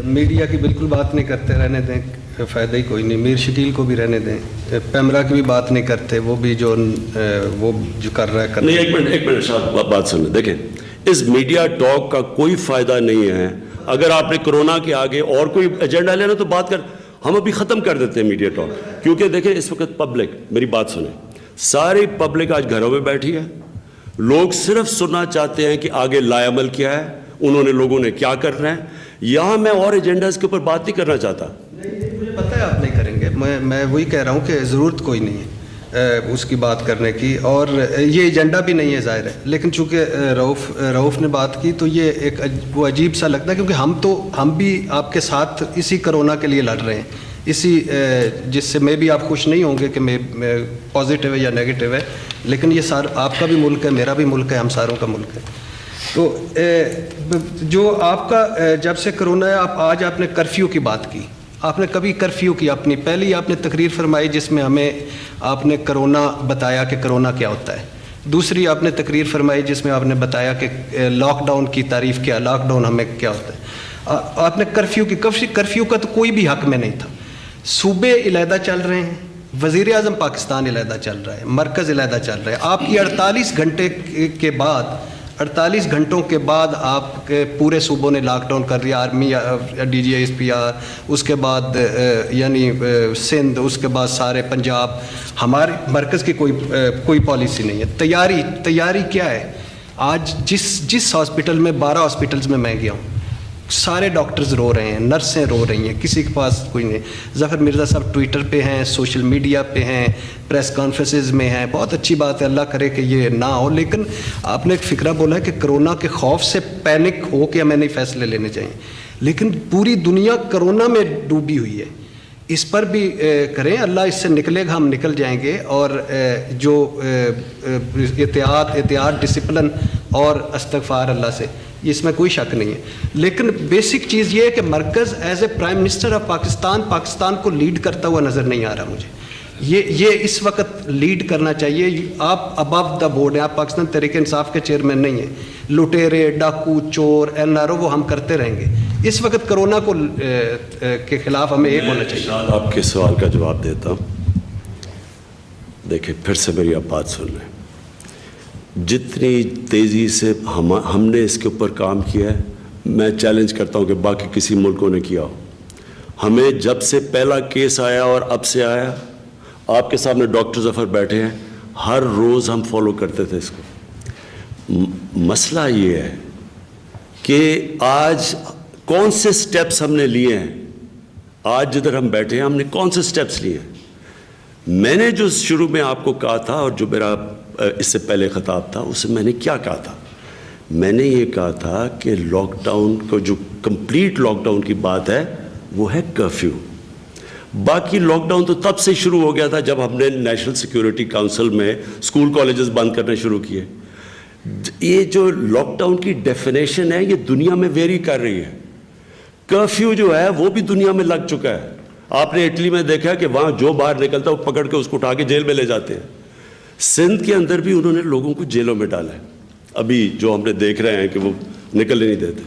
Media کی بالکل بات نہیں کرتے, رہنے دیں, فائدہ ہی کوئی نہیں. میر شکیل کو بھی رہنے دیں, پیمرا کی بھی بات نہیں کرتے, وہ بھی جو کر رہا ہے نہیں. ایک منٹ صاحب بات سنیں. دیکھیں, اس میڈیا ٹاک کا کوئی فائدہ نہیں ہے. اگر آپ نے کرونا کے آگے اور کوئی ایجنڈا لینا تو بات کر, ہم ابھی ختم کر دیتے ہیں میڈیا ٹاک. کیونکہ دیکھیں اس وقت پبلک, میری بات سنیں, ساری پبلک آج گھروں میں بیٹھی ہے. لوگ صرف سننا چاہتے ہیں کہ آگے لائے عمل کیا ہے, انہوں نے لوگوں نے کیا کرنا ہے. یہاں میں اور ایجنڈاز کے اوپر بات نہیں کرنا چاہتا. مجھے پتہ ہے آپ نہیں کریں گے, میں وہی کہہ رہا ہوں کہ ضرورت کوئی نہیں ہے اس کی بات کرنے کی, اور یہ ایجنڈا بھی نہیں ہے ظاہر ہے. لیکن چونکہ رؤف نے بات کی تو یہ ایک وہ عجیب سا لگتا ہے, کیونکہ ہم بھی آپ کے ساتھ اسی کرونا کے لیے لڑ رہے ہیں, اسی جس سے میں بھی آپ خوش نہیں ہوں گے کہ میں پازیٹیو ہے یا نیگیٹو ہے, لیکن یہ آپ کا بھی ملک ہے, میرا بھی ملک ہے, ہم ساروں کا ملک ہے. تو جو آپ کا جب سے کرونا ہے, آج آپ نے کرفیو کی بات کی, آپ نے کبھی کرفیو کی اپنی پہلی آپ نے تقریر فرمائی جس میں ہمیں آپ نے کرونا بتایا کہ کرونا کیا ہوتا ہے. دوسری آپ نے تقریر فرمائی جس میں آپ نے بتایا کہ لاک ڈاؤن کی تعریف کیا, لاک ڈاؤن ہمیں کیا ہوتا ہے. آپ نے کرفیو کا تو کوئی بھی حق میں نہیں تھا. صوبے علیحدہ چل رہے ہیں, وزیر اعظم پاکستان علیحدہ چل رہا ہے, مرکز علیحدہ چل رہا ہے. آپ کی 48 گھنٹوں کے بعد آپ کے پورے صوبوں نے لاک ڈاؤن کر دیا. Army, D G S P R, اس کے بعد یعنی سندھ, اس کے بعد سارے پنجاب. ہمارے مرکز کی کوئی پالیسی نہیں ہے. تیاری کیا ہے؟ آج جس ہاسپٹل میں 12 ہاسپٹلز میں گیا ہوں, سارے ڈاکٹرز رو رہے ہیں, نرسیں رو رہی ہیں, کسی کے پاس کوئی نہیں. ظفر مرزا صاحب ٹویٹر پہ ہیں, سوشل میڈیا پہ ہیں, پریس کانفرنسز میں ہیں. بہت اچھی بات ہے, اللہ کرے کہ یہ نہ ہو. لیکن آپ نے ایک فکرہ بولا ہے کہ کرونا کے خوف سے پینک ہو کے ہمیں نہیں فیصلے لینے چاہیے, لیکن پوری دنیا کرونا میں ڈوبی ہوئی ہے. اس پر بھی کریں, اللہ اس سے نکلے گا, ہم نکل جائیں گے. اور جو احتیاط ڈسپلن اور استغفار اللہ سے, اس میں کوئی شک نہیں ہے. لیکن بیسک چیز یہ ہے کہ مرکز as a prime minister of Pakistan کو لیڈ کرتا ہوا نظر نہیں آ رہا مجھے. یہ اس وقت لیڈ کرنا چاہیے. آپ ابو دا بورڈ ہیں, آپ پاکستان تحریک انصاف کے چیئرمین نہیں ہیں. لٹیرے, ڈاکو, چور, NRO وہ ہم کرتے رہیں گے. اس وقت کرونا کے خلاف ہمیں ایک ہونا چاہیے. آپ کے سوال کا جواب دیتا ہوں. دیکھیں, پھر سے میری آپ بات سن لیں. جتنی تیزی سے ہم نے اس کے اوپر کام کیا ہے, میں چیلنج کرتا ہوں کہ باقی کسی ملکوں نے کیا ہو. ہمیں جب سے پہلا کیس آیا اور اب سے آیا, آپ کے سامنے ڈاکٹر ظفر بیٹھے ہیں, ہر روز ہم فالو کرتے تھے اس کو. مسئلہ یہ ہے کہ آج کون سے سٹیپس ہم نے لیے ہیں. آج جدھر ہم بیٹھے ہیں, ہم نے کون سے سٹیپس لیے ہیں. میں نے جو شروع میں آپ کو کہا تھا, اور جو میرا اس سے پہلے خطاب تھا, اس سے میں نے کیا کہا تھا؟ میں نے یہ کہا تھا کہ لاک ڈاؤن کو, جو کمپلیٹ لاک ڈاؤن کی بات ہے وہ ہے کرفیو. باقی لاک ڈاؤن تو تب سے شروع ہو گیا تھا جب ہم نے نیشنل سیکیورٹی کاؤنسل میں اسکول کالجز بند کرنے شروع کیے. یہ جو لاک ڈاؤن کی ڈیفینیشن ہے, یہ دنیا میں ویری کر رہی ہے. کرفیو جو ہے وہ بھی دنیا میں لگ چکا ہے. آپ نے اٹلی میں دیکھا کہ وہاں جو باہر نکلتا ہے وہ پکڑ کے اس کو اٹھا کے جیل میں لے جاتے ہیں. سندھ کے اندر بھی انہوں نے لوگوں کو جیلوں میں ڈالا ہے. ابھی جو ہم نے دیکھ رہے ہیں کہ وہ نکلنے نہیں دیتے.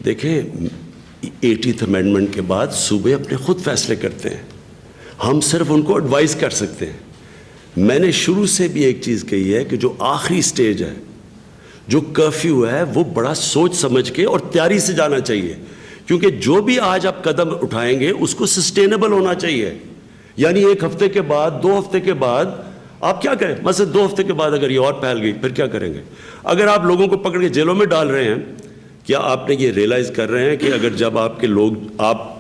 دیکھیں, 80th امینڈمنٹ کے بعد صوبے اپنے خود فیصلے کرتے ہیں, ہم صرف ان کو ایڈوائز کر سکتے ہیں. میں نے شروع سے بھی ایک چیز کہی ہے کہ جو آخری سٹیج ہے, جو کرفیو ہے, وہ بڑا سوچ سمجھ کے اور تیاری سے جانا چاہیے. کیونکہ جو بھی آج آپ قدم اٹھائیں گے اس کو سسٹینیبل ہونا چاہیے. یعنی 1 ہفتے کے بعد, 2 ہفتے کے بعد آپ کیا کریں؟ مثلا 2 ہفتے کے بعد اگر یہ اور پھیل گئی, پھر کیا کریں گے؟ اگر آپ لوگوں کو پکڑ کے جیلوں میں ڈال رہے ہیں, کیا آپ نے یہ ریئلائز کر رہے ہیں کہ اگر جب آپ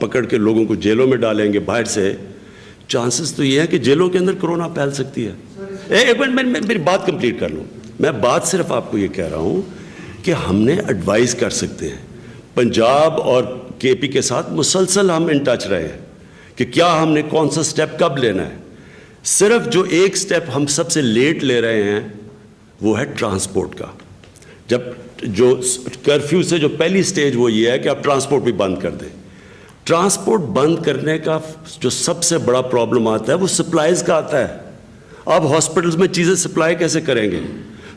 پکڑ کے لوگوں کو جیلوں میں ڈالیں گے باہر سے, چانسز تو یہ ہے کہ جیلوں کے اندر کرونا پھیل سکتی ہے. ایک منٹ, میں میری بات کمپلیٹ کر لوں. میں بات صرف آپ کو یہ کہہ رہا ہوں کہ ہم نے ایڈوائز کر سکتے ہیں. پنجاب اور KP کے ساتھ مسلسل ہم ان ٹچ رہے ہیں کہ کیا ہم نے کون سا سٹیپ کب لینا ہے. صرف جو ایک سٹیپ ہم سب سے لیٹ لے رہے ہیں وہ ہے ٹرانسپورٹ کا. جب جو کرفیو سے جو پہلی سٹیج وہ یہ ہے کہ آپ ٹرانسپورٹ بھی بند کر دیں. ٹرانسپورٹ بند کرنے کا جو سب سے بڑا پرابلم آتا ہے وہ سپلائز کا آتا ہے. آپ ہاسپٹلز میں چیزیں سپلائی کیسے کریں گے,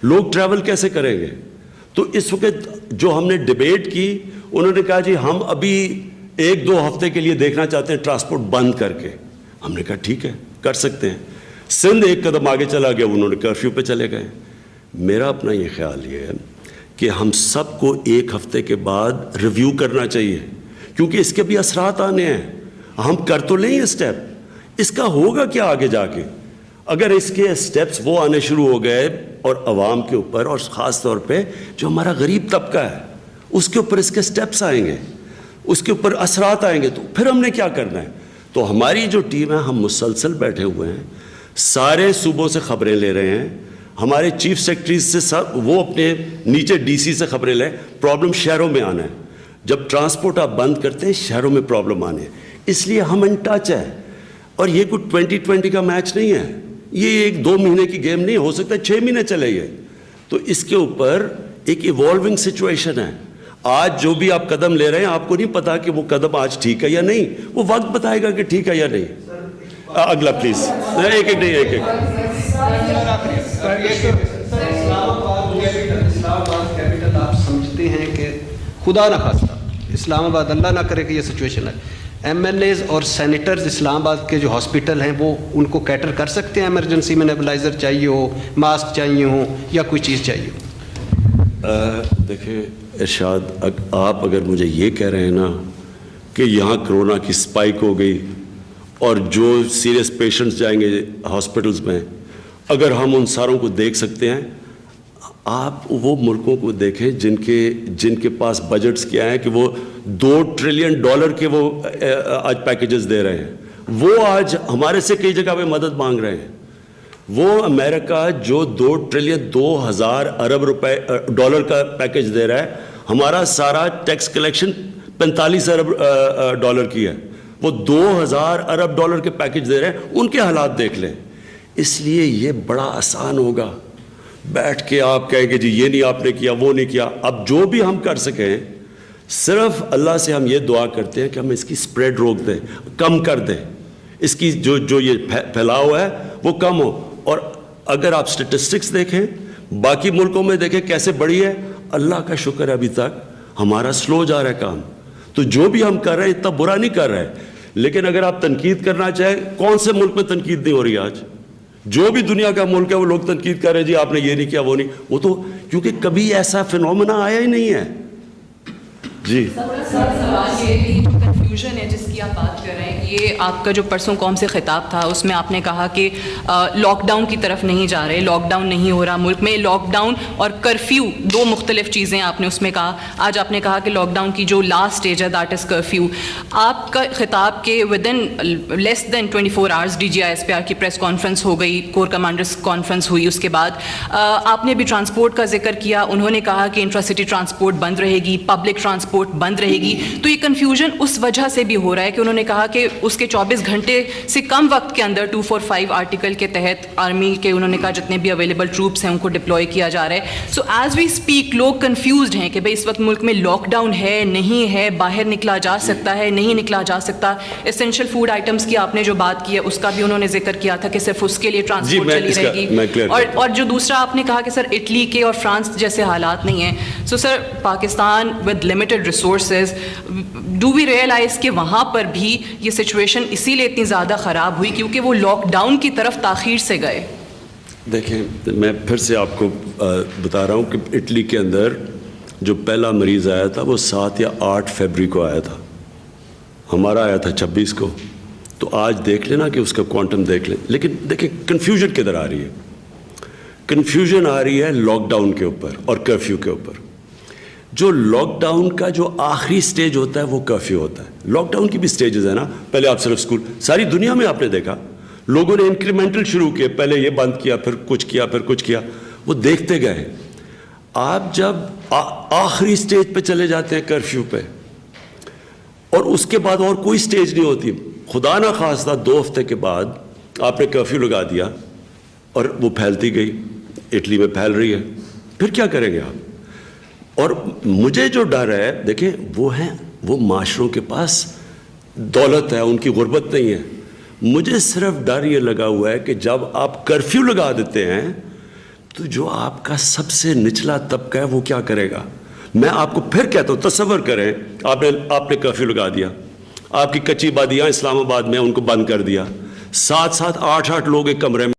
لوگ ٹریول کیسے کریں گے. تو اس وقت جو ہم نے ڈیبیٹ کی انہوں نے کہا جی ہم ابھی 1-2 ہفتے کے لیے دیکھنا چاہتے ہیں ٹرانسپورٹ بند کر کے. ہم نے کہا ٹھیک ہے کر سکتے ہیں. سندھ ایک قدم آگے چلا گیا, انہوں نے کرفیو پہ چلے گئے. میرا اپنا یہ خیال یہ ہے کہ ہم سب کو 1 ہفتے کے بعد ریویو کرنا چاہیے, کیونکہ اس کے بھی اثرات آنے ہیں. ہم کر تو لیں اسٹیپ, اس کا ہوگا کیا آگے جا کے؟ اگر اس کے اسٹیپس وہ آنے شروع ہو گئے اور عوام کے اوپر اور خاص طور پہ جو ہمارا غریب طبقہ ہے اس کے اوپر اس کے اسٹیپس آئیں گے, اس کے اوپر اثرات آئیں گے, تو پھر ہم نے کیا کرنا ہے؟ تو ہماری جو ٹیم ہے ہم مسلسل بیٹھے ہوئے ہیں, سارے صوبوں سے خبریں لے رہے ہیں, ہمارے چیف سیکرٹریز سے سب وہ اپنے نیچے ڈی سی سے خبریں لیں. پرابلم شہروں میں آنا ہے, جب ٹرانسپورٹ آپ بند کرتے ہیں شہروں میں پرابلم آنے ہیں, اس لیے ہم ان ٹچ ہے. اور یہ کوئی 2020 کا میچ نہیں ہے, یہ 1-2 مہینے کی گیم نہیں, ہو سکتا ہے 6 مہینے چلے گئے. تو اس کے اوپر ایک ایوالونگ سچویشن ہے. آج جو بھی آپ قدم لے رہے ہیں آپ کو نہیں پتا کہ وہ قدم آج ٹھیک ہے یا نہیں, وہ وقت بتائے گا کہ ٹھیک ہے یا نہیں. اگلا پلیز, ایک ایک. اسلام آباد کیپٹل آپ سمجھتے ہیں کہ خدا نہ خواستہ اسلام آباد, اللہ نہ کرے کہ یہ سچویشن ہے, MLAs اور سینیٹرز اسلام آباد کے جو ہاسپٹل ہیں وہ ان کو کیٹر کر سکتے ہیں؟ ایمرجنسی میں نیبلائزر چاہیے ہو, ماسک چاہیے ہو یا کوئی چیز چاہیے ہو؟ دیکھیں ارشاد, آپ اگر مجھے یہ کہہ رہے ہیں نا کہ یہاں کرونا کی سپائک ہو گئی اور جو سیریس پیشنٹس جائیں گے ہاسپٹلز میں, اگر ہم ان ساروں کو دیکھ سکتے ہیں, آپ وہ ملکوں کو دیکھیں جن کے پاس بجٹس کیا ہیں کہ وہ $2 ٹریلین کے وہ آج پیکیجز دے رہے ہیں. وہ آج ہمارے سے کئی جگہ پہ مدد مانگ رہے ہیں. وہ امریکہ جو $2 ٹریلین 2000 ارب روپے ڈالر کا پیکیج دے رہا ہے, ہمارا سارا ٹیکس کلیکشن 45 ارب ڈالر کی ہے, وہ 2000 ارب ڈالر کے پیکیج دے رہے ہیں. ان کے حالات دیکھ لیں. اس لیے یہ بڑا آسان ہوگا بیٹھ کے آپ کہیں کہ جی یہ نہیں آپ نے کیا, وہ نہیں کیا. اب جو بھی ہم کر سکیں, صرف اللہ سے ہم یہ دعا کرتے ہیں کہ ہم اس کی سپریڈ روک دیں, کم کر دیں, اس کی جو یہ پھیلاؤ ہے وہ کم ہو. اور اگر آپ سٹیٹسٹکس دیکھیں باقی ملکوں میں دیکھیں کیسے بڑی ہے, اللہ کا شکر ہے ابھی تک ہمارا سلو جا رہا ہے کام. تو جو بھی ہم کر رہے ہیں اتنا برا نہیں کر رہے. لیکن اگر آپ تنقید کرنا چاہیں, کون سے ملک میں تنقید نہیں ہو رہی آج؟ جو بھی دنیا کا ملک ہے وہ لوگ تنقید کر رہے ہیں جی آپ نے یہ نہیں کیا, وہ نہیں. وہ تو کیونکہ کبھی ایسا فینومینا آیا ہی نہیں ہے. جی سوال یہ کنفیوژن ہے جس کی آپ بات کر رہے ہیں, یہ آپ کا جو پرسوں قوم سے خطاب تھا اس میں آپ نے کہا کہ لاک ڈاؤن کی طرف نہیں جا رہے, لاک ڈاؤن نہیں ہو رہا ملک میں. لاک ڈاؤن اور کرفیو 2 مختلف چیزیں آپ نے اس میں کہا. آج آپ نے کہا کہ لاک ڈاؤن کی جو لاسٹ اسٹیج ہے دیٹ از کرفیو. آپ کا خطاب کے within less than 24 hours DGISPR کی پریس کانفرنس ہو گئی, کور کمانڈرز کانفرنس ہوئی, اس کے بعد آپ نے بھی ٹرانسپورٹ کا ذکر کیا. انہوں نے کہا کہ انٹرا سٹی ٹرانسپورٹ بند رہے گی, پبلک ٹرانسپورٹ بند رہے گی. تو یہ کنفیوژن اس وجہ سے بھی ہو رہا ہے کہ انہوں نے کہا کہ اس کے 24 گھنٹے سے کم وقت کے اندر 245 آرٹیکل کے تحت آرمی کے انہوں نے کہا جتنے بھی اویلیبل ٹروپس ہیں ان کو ڈپلوائے کیا جا رہا ہے. سو ایز وی اسپیک لوگ کنفیوزڈ ہیں کہ بھائی اس وقت ملک میں لاک ڈاؤن ہے نہیں ہے, باہر نکلا جا سکتا ہے نہیں نکلا جا سکتا. اسینشیل فوڈ آئٹمس کی آپ نے جو بات کی ہے اس کا بھی انہوں نے ذکر کیا تھا کہ صرف اس کے لیے ٹرانسپورٹ چلی رہے گی. اور جو دوسرا آپ نے کہا کہ سر اٹلی کے اور فرانس جیسے حالات نہیں ہیں. So sir Pakistan with limited resources, do we realize کہ وہاں پر بھی یہ سچویشن اسی لیے اتنی زیادہ خراب ہوئی کیونکہ وہ لاک ڈاؤن کی طرف تاخیر سے گئے؟ دیکھیں میں پھر سے آپ کو بتا رہا ہوں کہ اٹلی کے اندر جو پہلا مریض آیا تھا وہ 7 یا 8 فیبری کو آیا تھا, ہمارا آیا تھا 26 کو. تو آج دیکھ لینا کہ اس کا کوانٹم دیکھ لیں. لیکن دیکھیں کنفیوژن کدھر آ رہی ہے؟ کنفیوژن آ رہی ہے لاک ڈاؤن کے اوپر اور کرفیو کے اوپر. جو لاک ڈاؤن کا جو آخری سٹیج ہوتا ہے وہ کرفیو ہوتا ہے. لاک ڈاؤن کی بھی سٹیجز ہیں نا, پہلے آپ صرف اسکول, ساری دنیا میں آپ نے دیکھا لوگوں نے انکریمنٹل شروع کیے, پہلے یہ بند کیا پھر کچھ کیا پھر کچھ کیا, وہ دیکھتے گئے. آپ جب آخری سٹیج پہ چلے جاتے ہیں کرفیو پہ اور اس کے بعد اور کوئی سٹیج نہیں ہوتی, خدا نہ خواستہ 2 ہفتے کے بعد آپ نے کرفیو لگا دیا اور وہ پھیلتی گئی, اٹلی میں پھیل رہی ہے, پھر کیا کریں گے آپ؟ اور مجھے جو ڈر ہے دیکھیں وہ معاشروں کے پاس دولت ہے, ان کی غربت نہیں ہے. مجھے صرف ڈر یہ لگا ہوا ہے کہ جب آپ کرفیو لگا دیتے ہیں تو جو آپ کا سب سے نچلا طبقہ ہے وہ کیا کرے گا؟ میں آپ کو پھر کہتا ہوں تصور کریں آپ نے کرفیو لگا دیا, آپ کی کچی بادیاں اسلام آباد میں ان کو بند کر دیا, 7-7 8-8 لوگ ایک کمرے میں